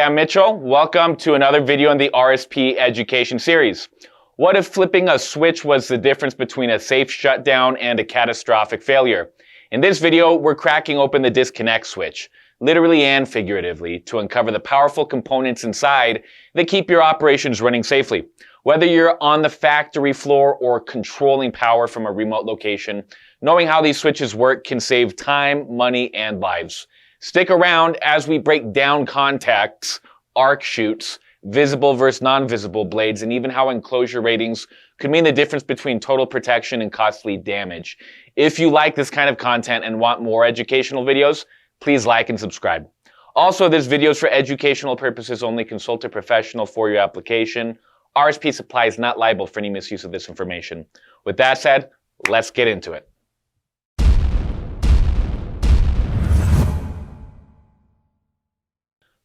I'm Mitchell. Welcome to another video in the RSP education series. What if flipping a switch was the difference between a safe shutdown and a catastrophic failure? In this video, we're cracking open the disconnect switch, literally and figuratively, to uncover the powerful components inside that keep your operations running safely. Whether you're on the factory floor or controlling power from a remote location, knowing how these switches work can save time, money, and lives. Stick around as we break down contacts, arc chutes, visible versus non-visible blades, and even how enclosure ratings could mean the difference between total protection and costly damage. If you like this kind of content and want more educational videos, please like and subscribe. Also, this video is for educational purposes only. Consult a professional for your application. RSP Supply is not liable for any misuse of this information. With that said, let's get into it.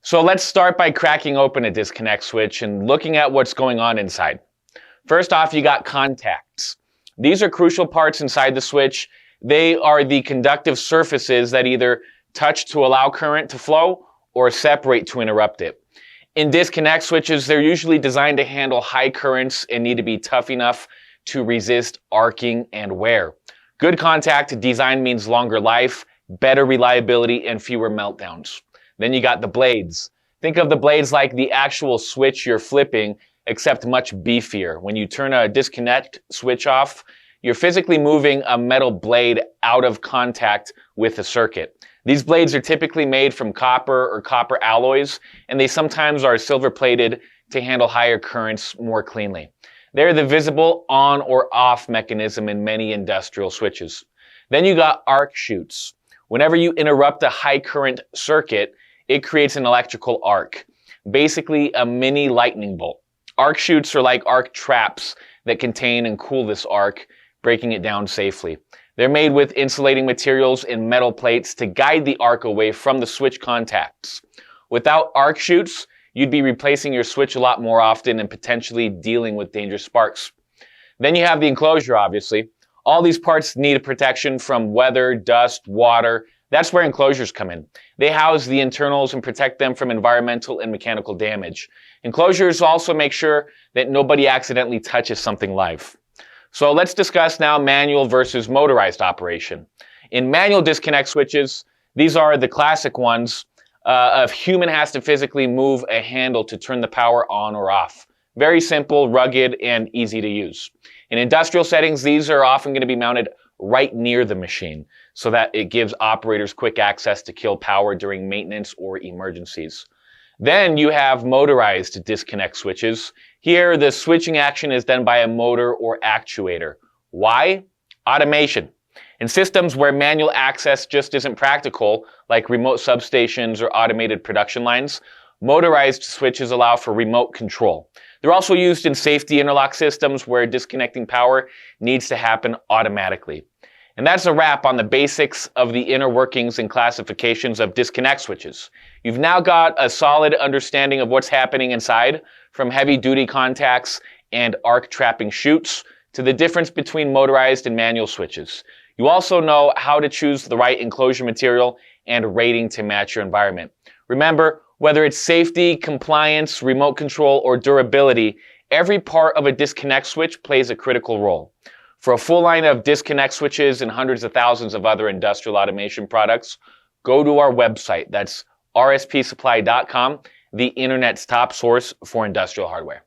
So let's start by cracking open a disconnect switch and looking at what's going on inside. First off, you got contacts. These are crucial parts inside the switch. They are the conductive surfaces that either touch to allow current to flow or separate to interrupt it. In disconnect switches, they're usually designed to handle high currents and need to be tough enough to resist arcing and wear. Good contact design means longer life, better reliability, and fewer meltdowns. Then you got the blades. Think of the blades like the actual switch you're flipping, except much beefier. When you turn a disconnect switch off, you're physically moving a metal blade out of contact with the circuit. These blades are typically made from copper or copper alloys, and they sometimes are silver plated to handle higher currents more cleanly. They're the visible on or off mechanism in many industrial switches. Then you got arc chutes. Whenever you interrupt a high current circuit, it creates an electrical arc, basically a mini lightning bolt. Arc chutes are like arc traps that contain and cool this arc, breaking it down safely. They're made with insulating materials and metal plates to guide the arc away from the switch contacts. Without arc chutes, you'd be replacing your switch a lot more often and potentially dealing with dangerous sparks. Then you have the enclosure, obviously. All these parts need protection from weather, dust, water. That's where enclosures come in. They house the internals and protect them from environmental and mechanical damage. Enclosures also make sure that nobody accidentally touches something live. So let's discuss now manual versus motorized operation. In manual disconnect switches, these are the classic ones. A human has to physically move a handle to turn the power on or off. Very simple, rugged, and easy to use. In industrial settings, these are often going to be mounted right near the machine so that it gives operators quick access to kill power during maintenance or emergencies. Then you have motorized disconnect switches. Here, the switching action is done by a motor or actuator. Why? Automation. In systems where manual access just isn't practical, like remote substations or automated production lines, motorized switches allow for remote control. They're also used in safety interlock systems where disconnecting power needs to happen automatically. And that's a wrap on the basics of the inner workings and classifications of disconnect switches. You've now got a solid understanding of what's happening inside, from heavy-duty contacts and arc trapping chutes to the difference between motorized and manual switches. You also know how to choose the right enclosure material and rating to match your environment. Remember, whether it's safety, compliance, remote control, or durability, every part of a disconnect switch plays a critical role. For a full line of disconnect switches and hundreds of thousands of other industrial automation products, go to our website. That's rspsupply.com, the internet's top source for industrial hardware.